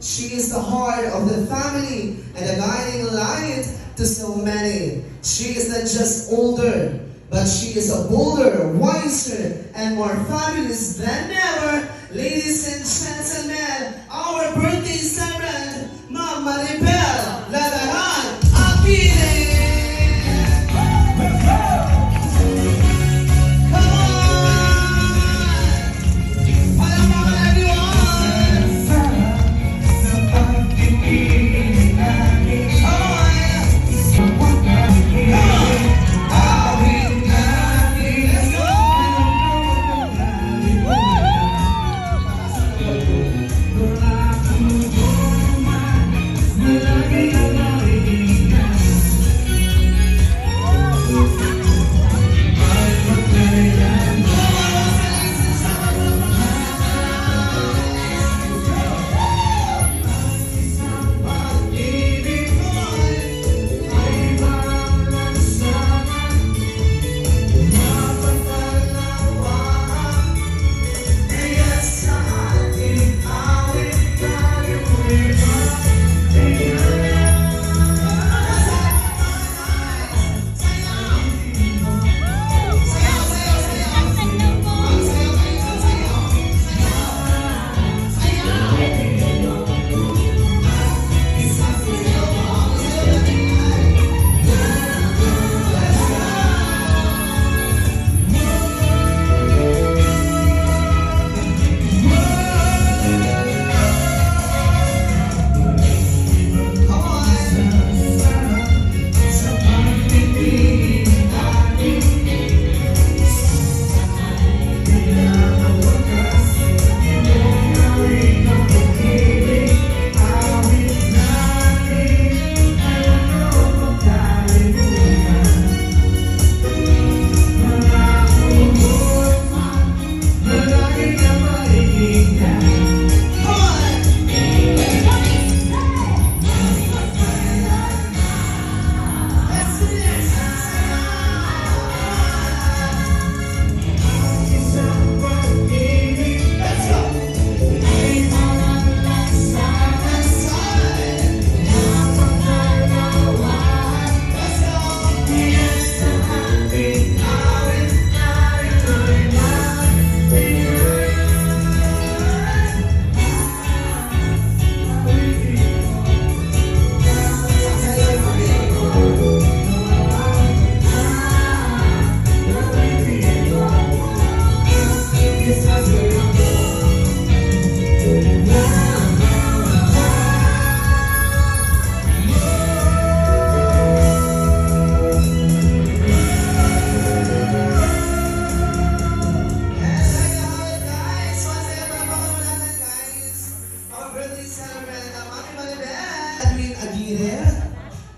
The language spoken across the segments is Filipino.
She is the heart of the family and a guiding light to so many. She is not just older, but she is a bolder, wiser, and more fabulous than ever. Ladies and gentlemen, our birthday celebrant, Ma'am Maribel Lalaran Aquile!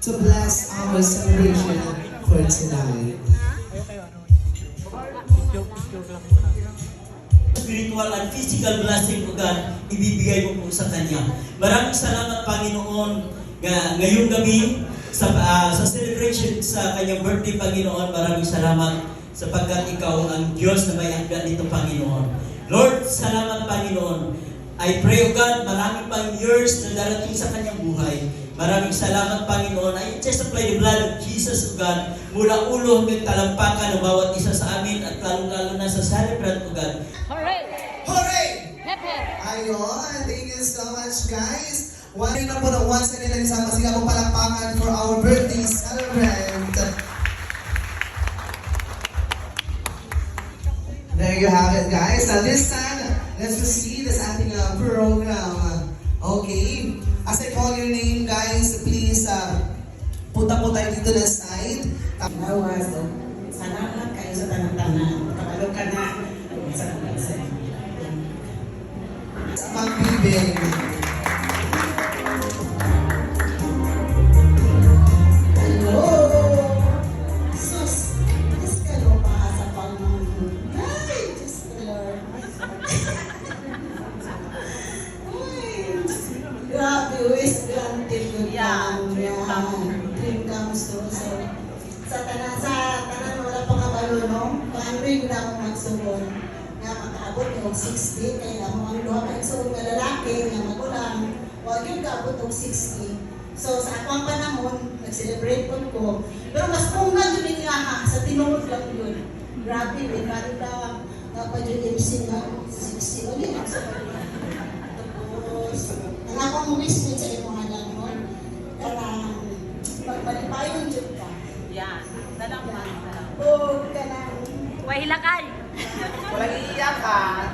To bless our celebration for tonight. Spiritual and physical blessing po God, ibibigay mo po sa Kanya. Maraming salamat Panginoon ngayong gabi sa celebration sa Kanyang birthday Panginoon. Maraming salamat sapagkat Ikaw ang Diyos na may hanggan nito Panginoon. Lord, salamat Panginoon. I pray, O God, maraming pang years na darating sa Kanyang buhay. Maraming salamat, Panginoon. I just apply the blood of Jesus, O God, mula ulo hanggang talampakan ng bawat isa sa amin at lalong-lalo na sa celebrant, O God. Hooray! Hooray! Hep hep! Ayun, thank you so much, guys. One na po na once again isang masigaw po palakpakan for our birthday celebrant. There you have it, guys. Now this time, let's proceed sa ating program. Okay. As I call your name, guys, please punta po tayo dito na side. Nawas, salamat kayo sa tanang-tanang. Kapalog ka na. Salamat sa Pag-ibig. Hello! Sus! Diyos ka no pa sa pang... Ay! Diyos ka Lord! Ay! Grabe, wish granted ko dream comes true. So, sa tanan wala pa nga balo, no? Paano'y na akong magsugod. Nga makaabot yung 60, kaya mo ang luha ka igsugod nga lalaki, nga magulang. Wag yung kabot og 60. So sa akong panahon, nag-celebrate ko. Pero mas kung nga yun nga sa tinuod lang yun. Grabe, may kano na pa yung MC na 60 ulit. Tapos, ang akong wish sa imo nga lang mo, kanang pagpalipayon dyan ka. Yan. Salamat. O kanang Wahilakay. Walang iiyakan.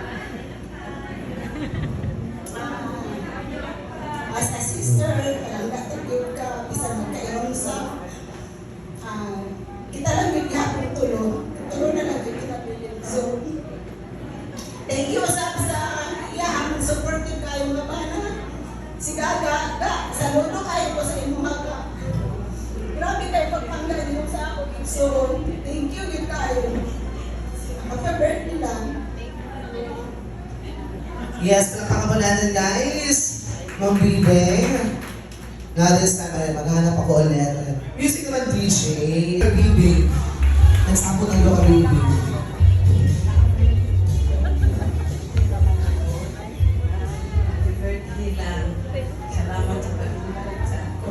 as a sister, kanang natagyo ka, bisa magkairong sa kita lang yung gihapon tulong. Tulong na lang yung kinabilin. So, thank you sa iyahang supportive kayo nga bana. Si Gaga, saludo kayo po sa inyong mga. Grabe kayo pagpanggalan yung sa ako. So, thank you yun kayo. Magka-birthday lang. Yes, palakpakan po natin guys. Ma'am Bibeng. Nga this time, maghanap ako ulit. Music naman DJ. Bibeng. Nagsapot ang ilo ka Bibeng. Happy birthday lang. Salamat sa pag-ibig sa ako.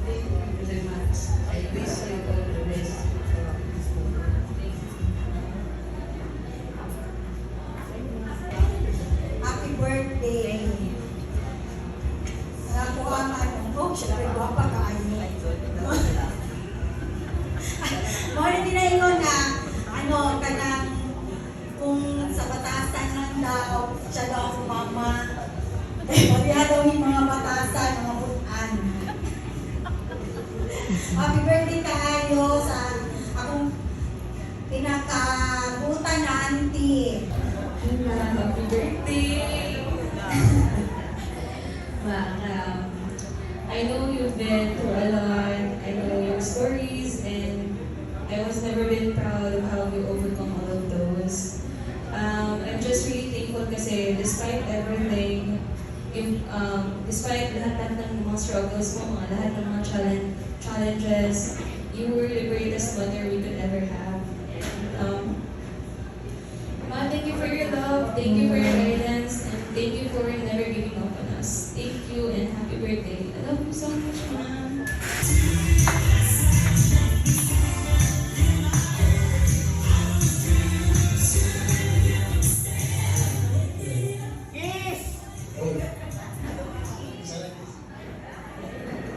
Thank you very much. I wish you all the best. Happy birthday. Nakuha nga ko, syempre guwapa ka ayo. Mora din na ingon na, kanang, kung sa batasan lang daw, siya daw ang mama. Pagya daw yung mga batasan, mga butan. Happy birthday kayo sa akong pinakabutan na auntie. Happy birthday! I know you've been through a lot. I know your stories, and I was never been proud of how you overcome all of those. I'm just really thankful kasi despite everything, despite lahat ng mga struggles mo, lahat ng mga challenges, you were the greatest mother we could ever have. Ma, thank you for your love, thank you for your guidance, and thank you for never giving up on us. Thank you and happy birthday. I love you so much, Mom.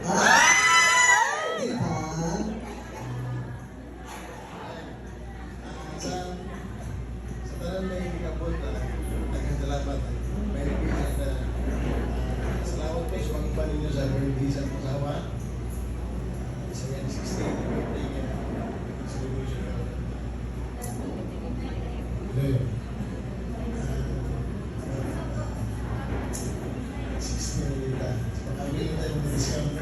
Ay! Diba? Sa tanan may kapot daghang salamat. May na salamat po sa mga panin niyo sa birthday sa pasawa. Sa 16 birthday niya. Celebration na. Hello. 16 ulit. Pag-abili tayo ng discount mo.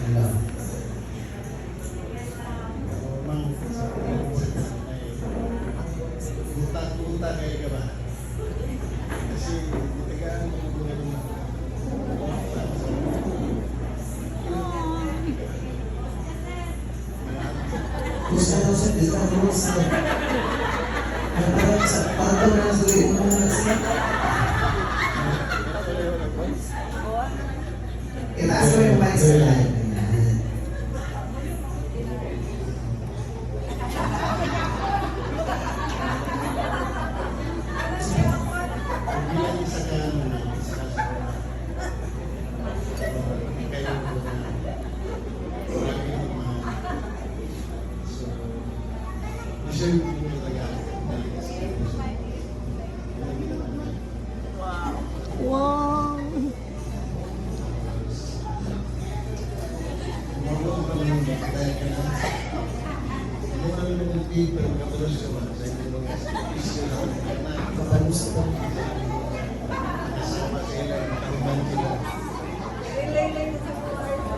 Hello. Punta kayo ka ba? Kasi tagaan mo kung ano. Gusto daw siya, gusto daw siya. Parang sa pagod na sa ulit mo na siya. Itaas mo yung mic sa live. Ayan. Bilang isa ka kayo so deserve mo yung Tagalog.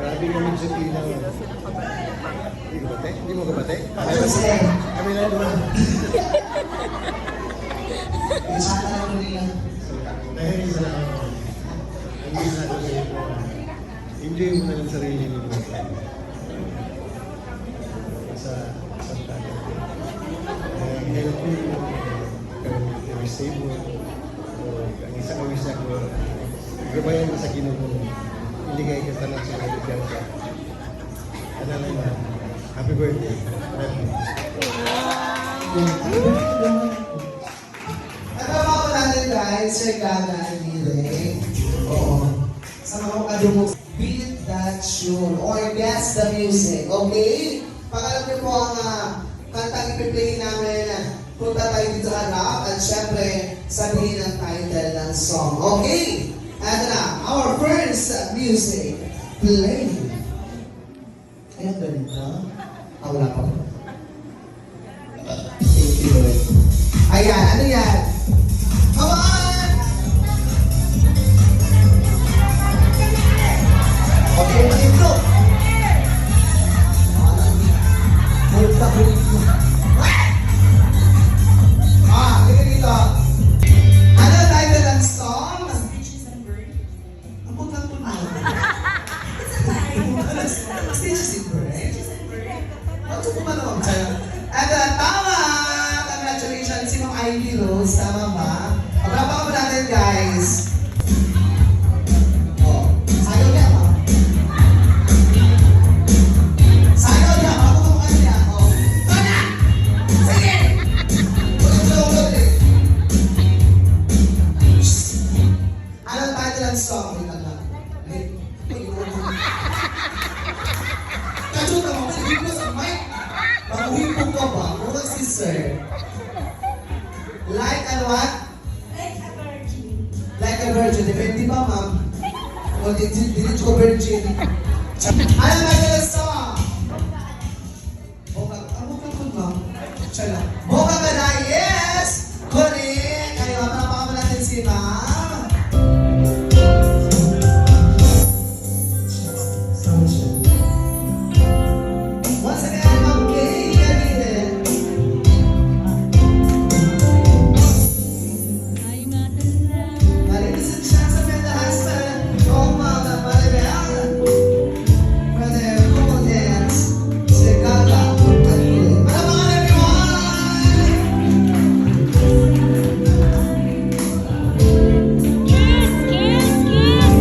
Grabe naman sa Pinaw. Hindi ko bate? Hindi mo kabate? Kasi, Kami na naman. isa ka lang nila. Dahil sa hindi na ako sa iyo. Enjoy mo na lang sarili mo. Sa tayo. Help mo. Stable. Ang isa ko gabayan mo sa Ginoo. Iligay ka tanan sa kaibigan ka. Ano na happy birthday. Nagpapa ko natin guys, Sir Gaga and Mire. Oo. Sa mga kadumog, beat that tune or guess the music, okay? Pag alam niyo po ang kantang ipiplay namin, punta tayo dito sa harap at syempre sabihin ang title ng song, okay? At na, our first music, play. Ayun ganito. Wala pa po. Thank you. Ayan, ano yan? Come on! Okay, ito. Punta ko dito. Tingnan dito. Ano title ng song? Ang putang po na. Stitches and Birds? Ano po ba naman? At tama! Congratulations si Ma'am Ivy Rose. Tama ba? Pagpapaka mo natin guys. Oh, sayaw niya ba? Sayaw niya. Pakutukan niya. Oh. Ito na! Sige! Ulit. Anong title ng song? Wait lang. Kajuta mo, hindi ko sa mic. Makuhipong ka ba? Muna si Sir. Like and what? Like a virgin. Like a virgin. Depende ba, ma'am? O, didn't ko virgin. Ano na yung song? Boka. Boka ko, ma'am. Chala. Boka ka na, yes! Correct! Kayo, napakama natin si ma'am. Once again, Ma'am Kay Cavite. Ladies and gentlemen, the husband of Mama Maribel. Brother, come on dance. Sir Gaga. Malamangan everyone! Kiss, kiss, kiss!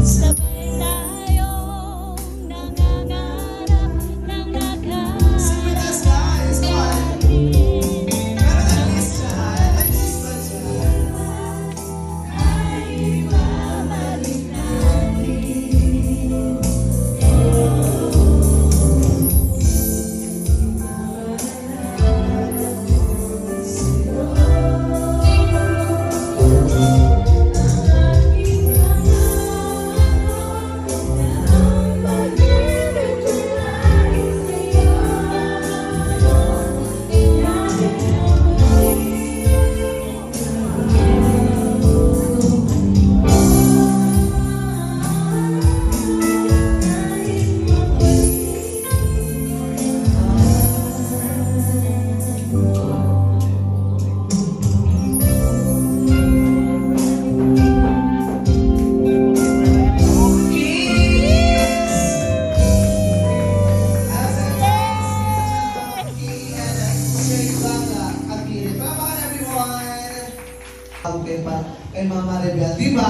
Sabay tayong nangangarap ng lakas. Sing with us, guys. Come on. Meron na kiss dyan. May kiss ba dyan? Kay Mama Rebel, di ba?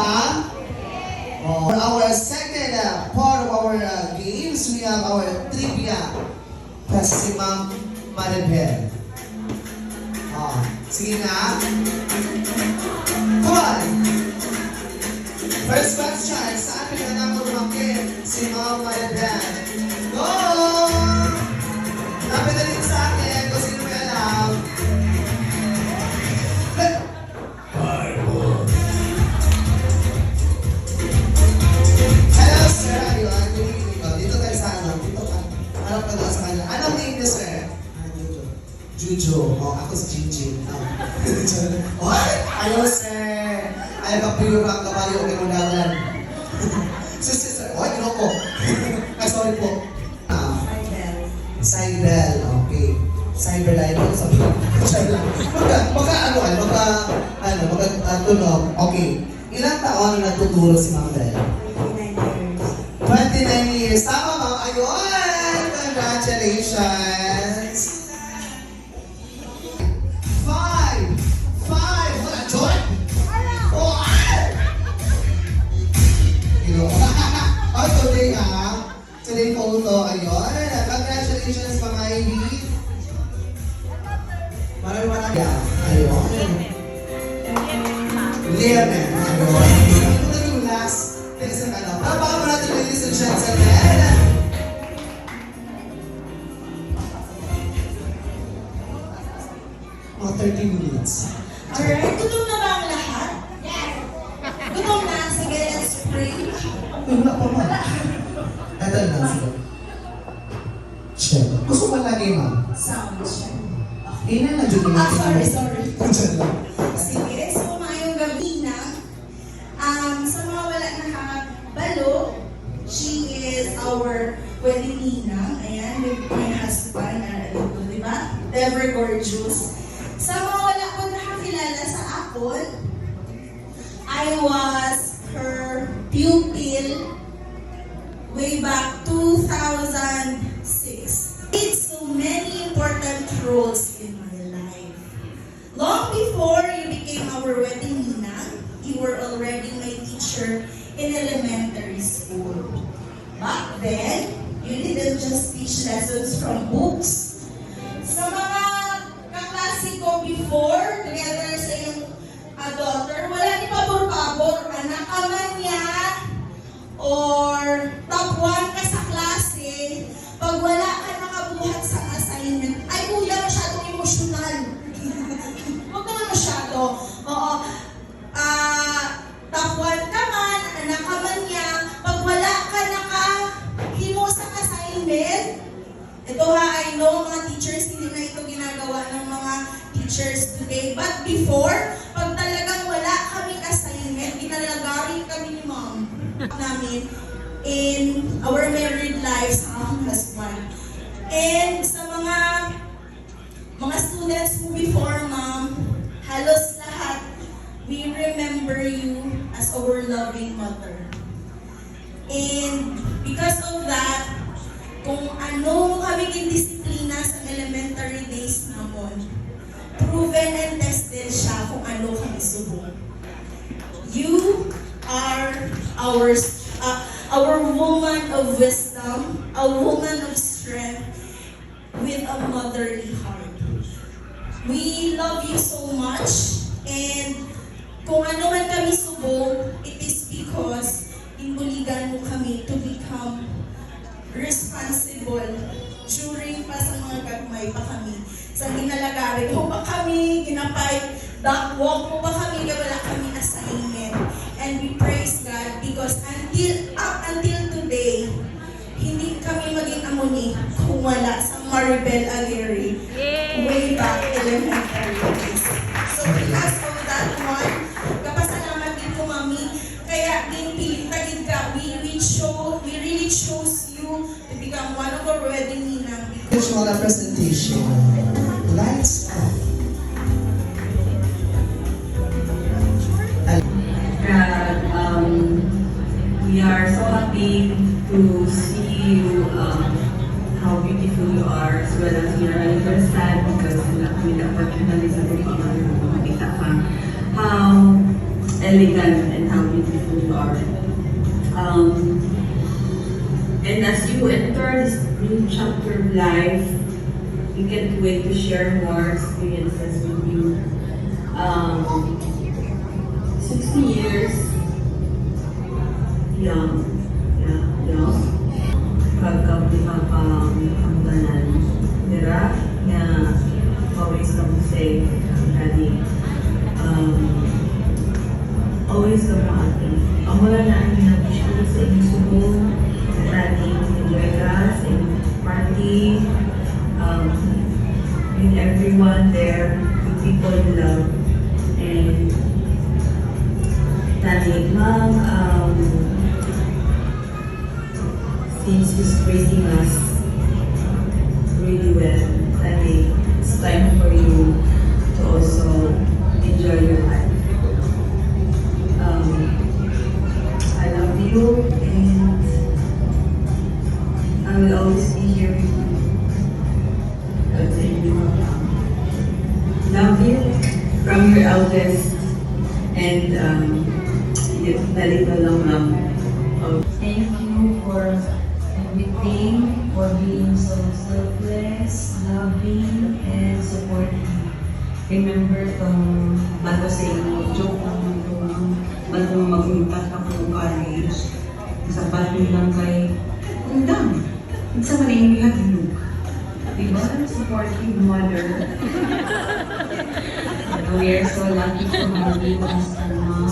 For our second part of our games, we have our trivia. Plus si Ma'am Maribel. Sige na. Come on! First question, saan pinanang lumaki si Ma'am Maribel? Go! Lapit Alam ka na sa kanya. Anong name niya, sir? Jujo. Oh, ako si Jinjin. Oh, ayaw, sir. Ayaw ka piyura ang kabayo. Okay, magalan. Sir. Oh, gino ko. Ay, sorry po. Cybel. Okay. Cyber life. Sabi ko. Magtunog. Okay. Ilang taon na nagtuturo si Ma'am Bel? 29 years. Tama, ma'am. Ayun! Congratulations! 5! Wala, John? Oh, oh, today, today photo. Ayun. Congratulations, Ma'am Ivy. Maraming. Ayun. Liamen. Ito na yung last. Teka sa ano. Papakan mo natin, ladies and gentlemen. Mga 30 minutes. Alright, gutom na ba ang lahat? Yes! Gutom na, sige, let's pray. Wala pa ba? Ito na. Sige. Check. Gusto mo lagi, ma'am? Sound check. Ina na dyan naman. Sorry. Dyan lang. Sige, so maayong gabi na. Sa mga wala nakabalo, she is our wedding ninang. Ayan, with my husband. Di ba? Ever gorgeous. Sa mga wala ko nakakilala sa Apple, I was her pupil way back 2006. Did so many important roles in my life. Long before you became our wedding ninang, you were already my teacher in elementary school. Back then, you didn't just teach lessons from books. Sa mga kaklase ko before, together sa iyong daughter, wala ni pabor-pabor, anak ka man niya, or top 1 ka sa klase, pag wala ka nakabuhat sa assignment, ay kuya, masyadong emosyonal. Huwag naman masyado. Oo. Top 1 ka man, anak ka man niya, pag wala ka nakahimo sa assignment, ito I know mga teachers, hindi na ito ginagawa ng mga teachers today. But before, pag talagang wala kaming assignment, ginalagarin kami ni mom namin in our married lives sa aking husband. And sa mga students mo before, ma'am, halos lahat, we remember you as our loving mother. And because of that, kung ano kami disiplina sa elementary days namon, proven and tested siya kung ano kami subong. You are our woman of wisdom, a woman of strength, with a motherly heart. We love you so much, and kung ano man kami subong, it is because inuligan mo kami to become responsible during pa sa mga gagmay pa kami. Sa ginalagarin mo pa kami, ginapay, walk mo pa kami, wala kami assignment. And we praise God because up until today, hindi kami maging amoni kung wala sa Maribel Aguirre way back elementary days. So because of that one, kapasalamat din ko, Mami, kaya din pilitagin ka, we really chose you to become one of our wedding ninang. Visual representation. Lights on. We are so happy to see you, how beautiful you are, as well as we are a little sad because wala kami na opportunity sa pagkakas na makita ka how elegant and how beautiful you are. And as you enter this new chapter of life, we can't wait to share more experiences with you. 60 years young. Pagkapanggalan nila na always come safe, ready. Always come happy. Ang wala na ang ginag-issue sa inyong subo, ready, enjoy ka sa inyong party, everyone there, the people you love, and Nanay Mom, since she's raising us really well, Nanay, it's time for you to also enjoy your life. I love you, and I will always be here with you. Love you from your eldest and the little love. Thank you for everything, for being so selfless, loving, and supportive. Remember itong bago sa inyo, joke lang itong bago mag-impact ako ng college. Sa bago lang kay Undang. Sa maling we have you. Diba? Supportive mother. We are so lucky to have you as a mom.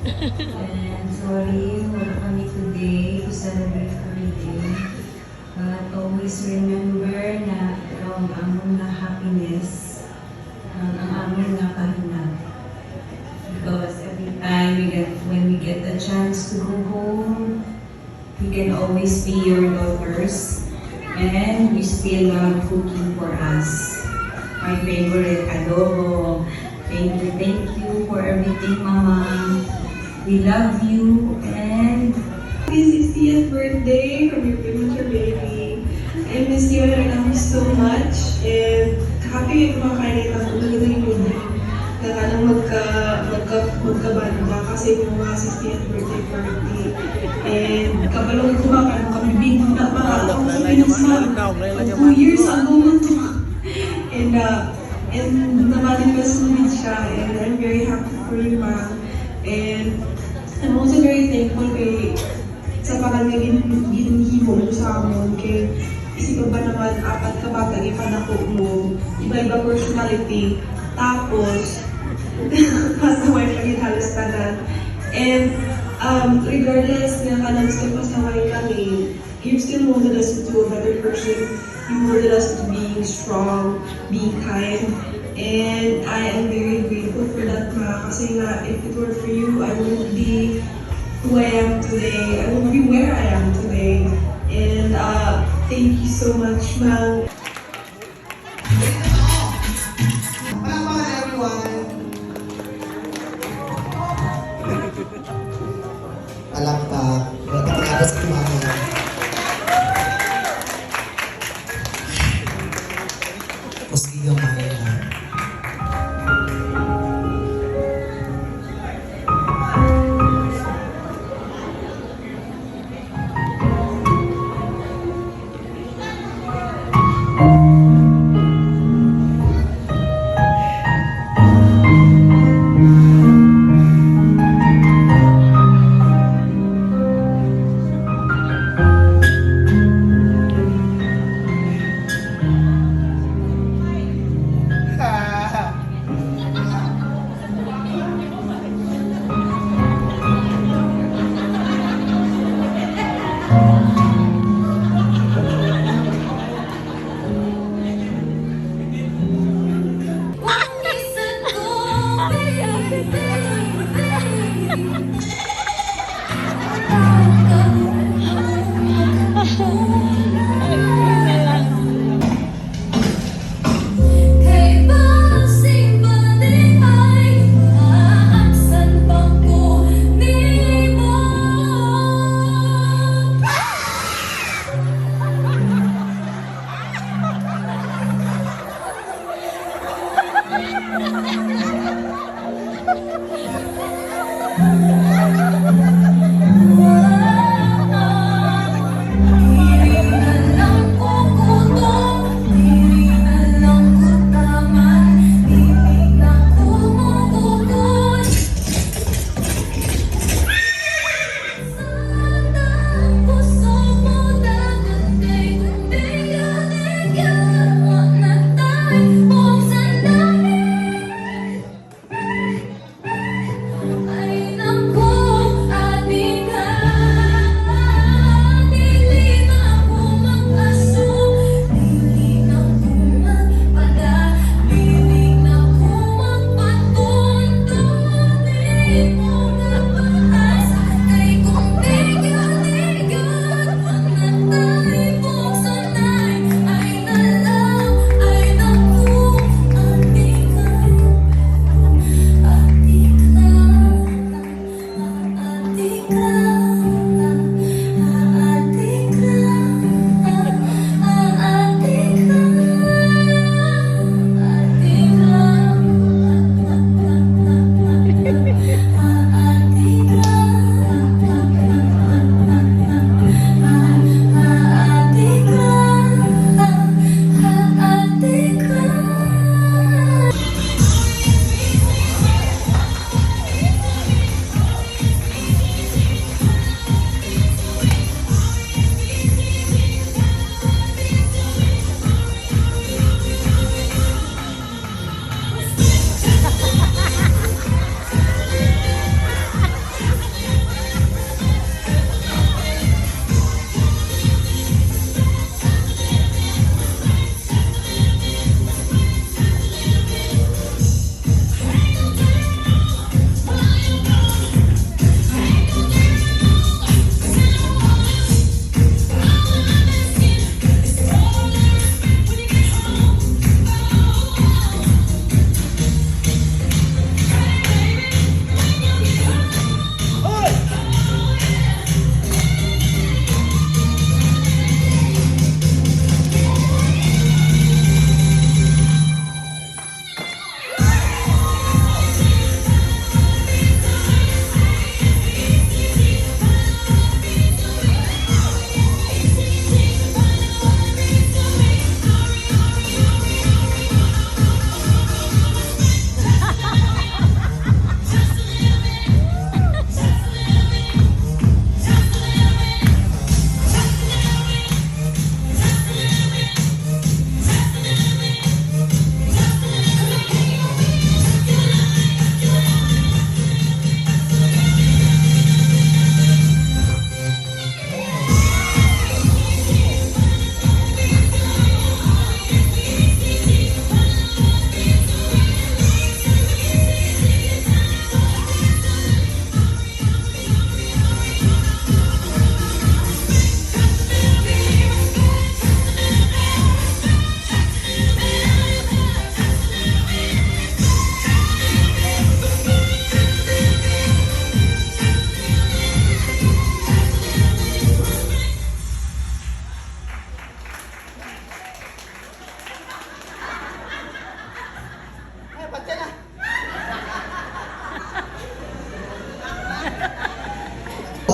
And sorry, wala kami today to celebrate everything. But always remember na ang among na happiness, ang among na kahinag. Because every time when we get the chance to go home, we can always be your daughters. And you still love cooking for us. My favorite adobo. Thank you for everything, Mama. We love you and Happy 60th birthday from your premature baby. I miss you and I love you so much. And happy kumakain ako talaga yung baby. Na kanang magkabanda kasi yung mga 60th birthday party. And kapalong kumakain kami big na pa ako sa Pinasman. 2 years ago man to. And namanifested siya. And I'm very happy for you, Ma. And I'm also very thankful kay sa pagiging ginhimo mo sa amon kay isip ba naman apat ka bata ipanako mo iba-iba personality tapos pasaway kami halos tanan and regardless nga kanang still pasaway kami you still molded us into a better person. You molded us into being strong, being kind, and I am very grateful for that, Ma. Kasi nga, if it were for you, I wouldn't be who I am today. I wouldn't be where I am today. And thank you so much, Ma. Palakpakan everyone! Palakpak. Pagkatapos ko mamaya. Pusgi gamay na.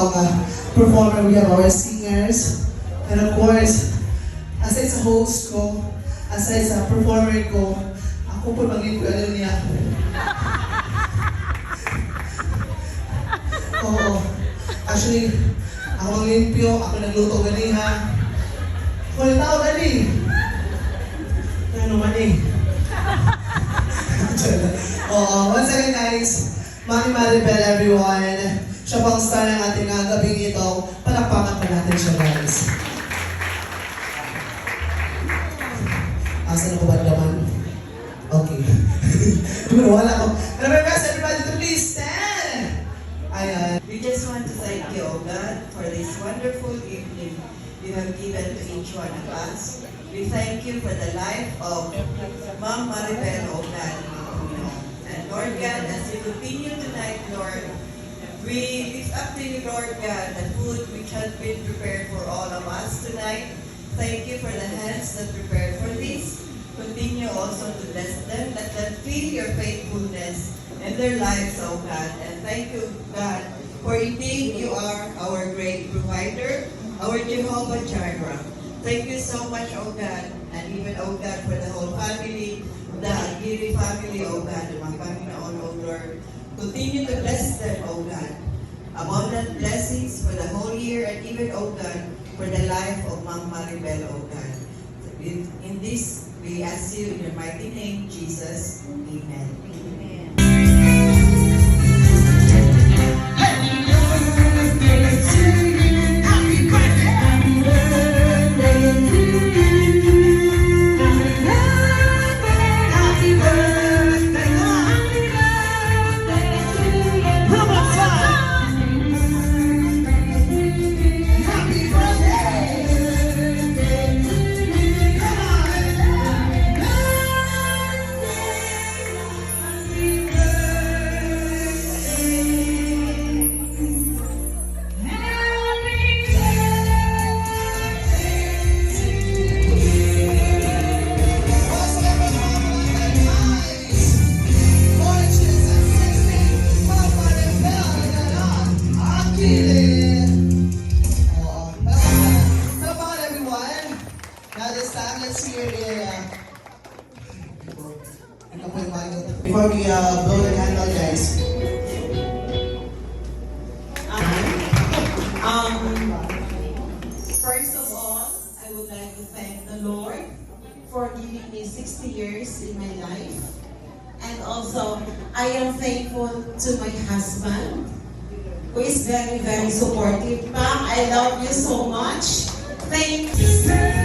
mga performer, we have our singers. And of course, aside sa host ko, aside sa performer ko, ako po maging ano niya. Oo. Actually, ako ang limpyo, ako nagluto ganiha. Ako yung tao gali. Ano man eh. Once again guys, Mami Maribel everyone. Siya pang star ng ating gabing ito. Palakpakan pa natin siya guys. Asan ako ba naman? Okay. Wala ko. Remember everybody to please stand! Ayan. We just want to thank you, O God, for this wonderful evening you have given to each one of us. We thank you for the life of Ma'am Maribel, O God. And Lord God, as we continue tonight, Lord, we lift up to you, Lord God, the food which has been prepared for all of us tonight. Thank you for the hands that prepared for this. Continue also to bless them. Let them feel your faithfulness in their lives, O God. And thank you, God, for indeed you are our great provider, our Jehovah Jireh. Thank you so much, O God, and even, O God, for the whole family, the Aguirre family, O God, the mga Panginoon, O Lord. Continue to bless them, O God. Abundant blessings for the whole year, and even, O God, for the life of Ma'am Maribel, O God. In this, we ask you in your mighty name, Jesus. Amen. Before we blow the candle, guys. First of all, I would like to thank the Lord for giving me 60 years in my life. And also, I am thankful to my husband, who is very, very supportive. Ma'am, I love you so much. Thank you.